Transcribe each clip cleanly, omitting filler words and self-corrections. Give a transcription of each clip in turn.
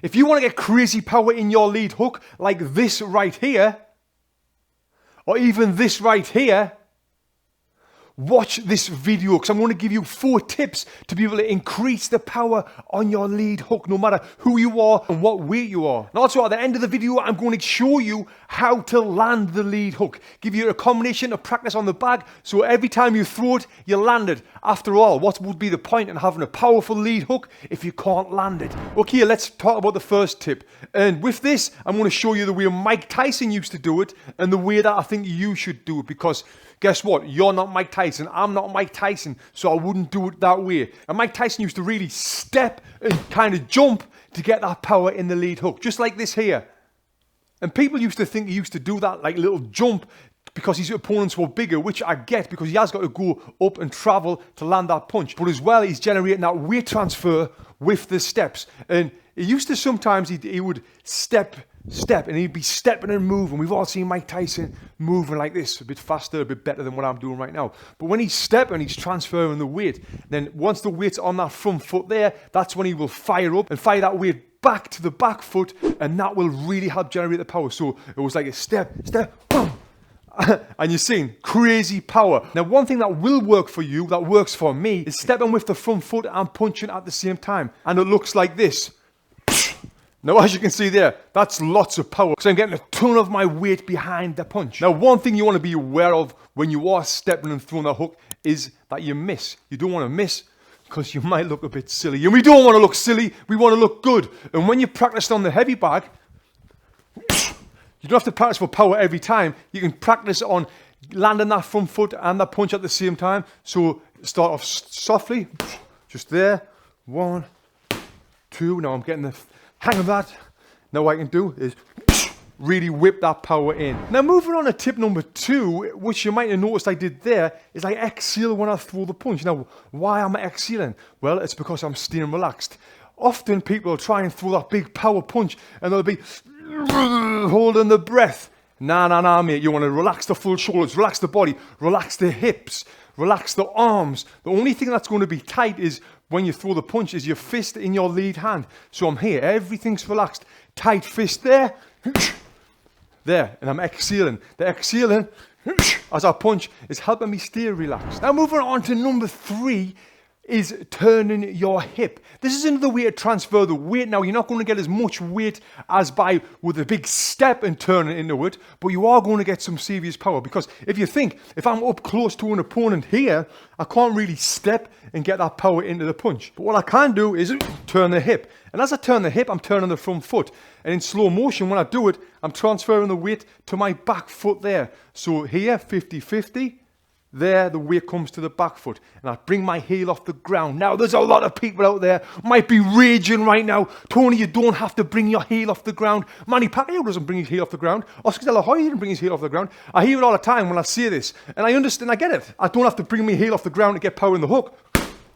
If you want to get crazy power in your lead hook, like this right here, or even this right here, watch this video because I'm going to give you 4 tips to be able to increase the power on your lead hook no matter who you are and what weight you are. And also at the end of the video, I'm going to show you how to land the lead hook. Give you a combination of practice on the bag so every time you throw it, you land it. After all, what would be the point in having a powerful lead hook if you can't land it? Okay, let's talk about the first tip. And with this, I'm going to show you the way Mike Tyson used to do it and the way that I think you should do it because guess what? You're not Mike Tyson. I'm not Mike Tyson, so I wouldn't do it that way. And Mike Tyson used to really step and kind of jump to get that power in the lead hook, just like this here. And people used to think he used to do that like little jump because his opponents were bigger, which I get because he has got to go up and travel to land that punch. But as well, he's generating that weight transfer with the steps. And he used to sometimes, he would step, and he'd be stepping and moving. We've all seen Mike Tyson moving like this, a bit faster, a bit better than what I'm doing right now. But when he's stepping, he's transferring the weight. Then once the weight's on that front foot there, that's when he will fire up and fire that weight back to the back foot, and that will really help generate the power. So it was like a step, boom. And you're seeing crazy power. Now, one thing that will work for you, that works for me, is stepping with the front foot and punching at the same time. And it looks like this. Now, as you can see there, that's lots of power because I'm getting a ton of my weight behind the punch. Now, one thing you want to be aware of when you are stepping and throwing that hook is that you miss. You don't want to miss because you might look a bit silly. And we don't want to look silly. We want to look good. And when you practice on the heavy bag, you don't have to practice for power every time. You can practice on landing that front foot and that punch at the same time. So start off softly, just there. 1, 2. Now I'm getting the hang of that. Now what I can do is really whip that power in. Now moving on to tip number 2, which you might have noticed I did there, is I exhale when I throw the punch. Now, why am I exhaling? Well, it's because I'm staying relaxed. Often people will try and throw that big power punch and they'll be holding the breath. Nah, mate. You want to relax the full shoulders, relax the body, relax the hips, relax the arms. The only thing that's going to be tight is when you throw the punch is your fist in your lead hand. So I'm here. Everything's relaxed. Tight fist there. There. And I'm exhaling. The exhaling as I punch is helping me stay relaxed. Now moving on to number 3 is turning your hip. This is another way to transfer the weight. Now, you're not going to get as much weight as by with a big step and turning into it, but you are going to get some serious power because if you think, if I'm up close to an opponent here, I can't really step and get that power into the punch. But what I can do is turn the hip. And as I turn the hip, I'm turning the front foot. And in slow motion, when I do it, I'm transferring the weight to my back foot there. So here, 50-50. There, the weight comes to the back foot, and I bring my heel off the ground. Now, there's a lot of people out there might be raging right now. Tony, you don't have to bring your heel off the ground. Manny Pacquiao doesn't bring his heel off the ground. Oscar De La Hoya didn't bring his heel off the ground. I hear it all the time when I say this, and I understand, I get it. I don't have to bring my heel off the ground to get power in the hook.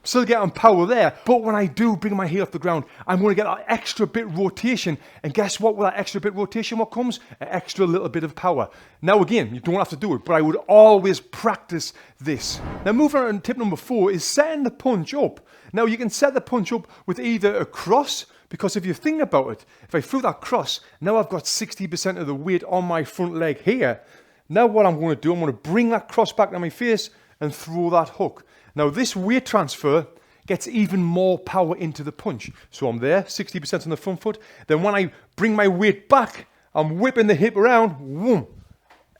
Still getting power there, but when I do bring my heel off the ground, I'm going to get that extra bit rotation, and guess what? With that extra bit rotation, what comes? An extra little bit of power. Now again, you don't have to do it, but I would always practice this. Now moving on to tip number 4 is setting the punch up. Now you can set the punch up with either a cross, because if you think about it, if I threw that cross, now I've got 60% of the weight on my front leg here. Now what I'm going to do, I'm going to bring that cross back to my face and throw that hook. Now this weight transfer gets even more power into the punch. So I'm there, 60% on the front foot. Then when I bring my weight back, I'm whipping the hip around, whoom.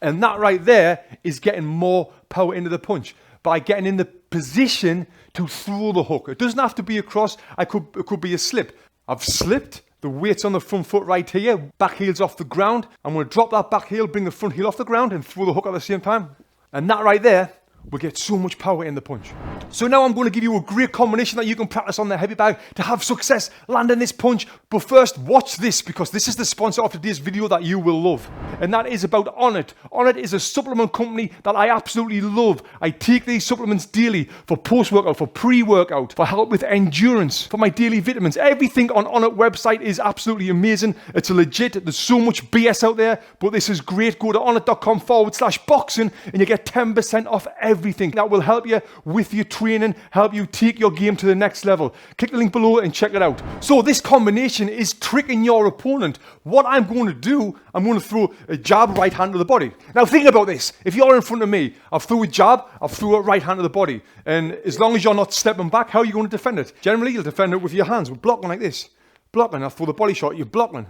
And that right there is getting more power into the punch by getting in the position to throw the hook. It doesn't have to be a cross, it could be a slip. I've slipped, the weight's on the front foot right here, back heel's off the ground. I'm going to drop that back heel, bring the front heel off the ground and throw the hook at the same time. And that right there will get so much power in the punch. So now I'm going to give you a great combination that you can practice on the heavy bag to have success landing this punch. But first, watch this, because this is the sponsor of today's video that you will love. And that is about Onnit. Onnit is a supplement company that I absolutely love. I take these supplements daily for post-workout, for pre-workout, for help with endurance, for my daily vitamins. Everything on Onnit website is absolutely amazing. It's legit. There's so much BS out there, but this is great. Go to onnit.com/boxing and you get 10% off everything that will help you with your training, help you take your game to the next level. Click the link below and check it out. So this combination is tricking your opponent. What I'm going to do, I'm going to throw a jab right hand to the body. Now think about this. If you're in front of me, I've threw a jab, I've threw a right hand to the body. And as long as you're not stepping back, how are you going to defend it? Generally, you'll defend it with your hands. We're blocking like this. Blocking, I throw the body shot, you're blocking.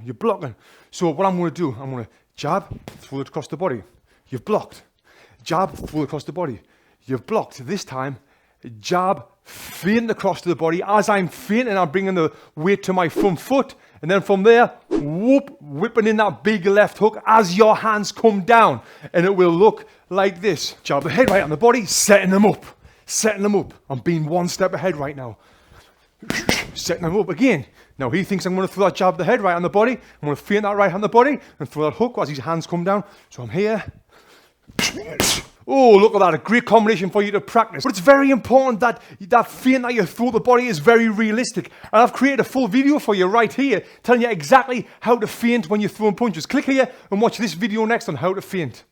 So what I'm going to do, I'm going to jab, throw it across the body. You've blocked. Jab, throw it across the body. You've blocked. This time, jab, feint across to the body. As I'm feinting, I'm bringing the weight to my front foot. And then from there, whoop, whipping in that big left hook as your hands come down. And it will look like this. Jab the head right on the body, setting them up. Setting them up. I'm being one step ahead right now. Setting them up again. Now he thinks I'm going to throw that jab the head right on the body. I'm going to feint that right on the body and throw that hook as his hands come down. So I'm here. Oh, look at that. A great combination for you to practice. But it's very important that that feint that you throw the body is very realistic. And I've created a full video for you right here telling you exactly how to feint when you're throwing punches. Click here and watch this video next on how to feint.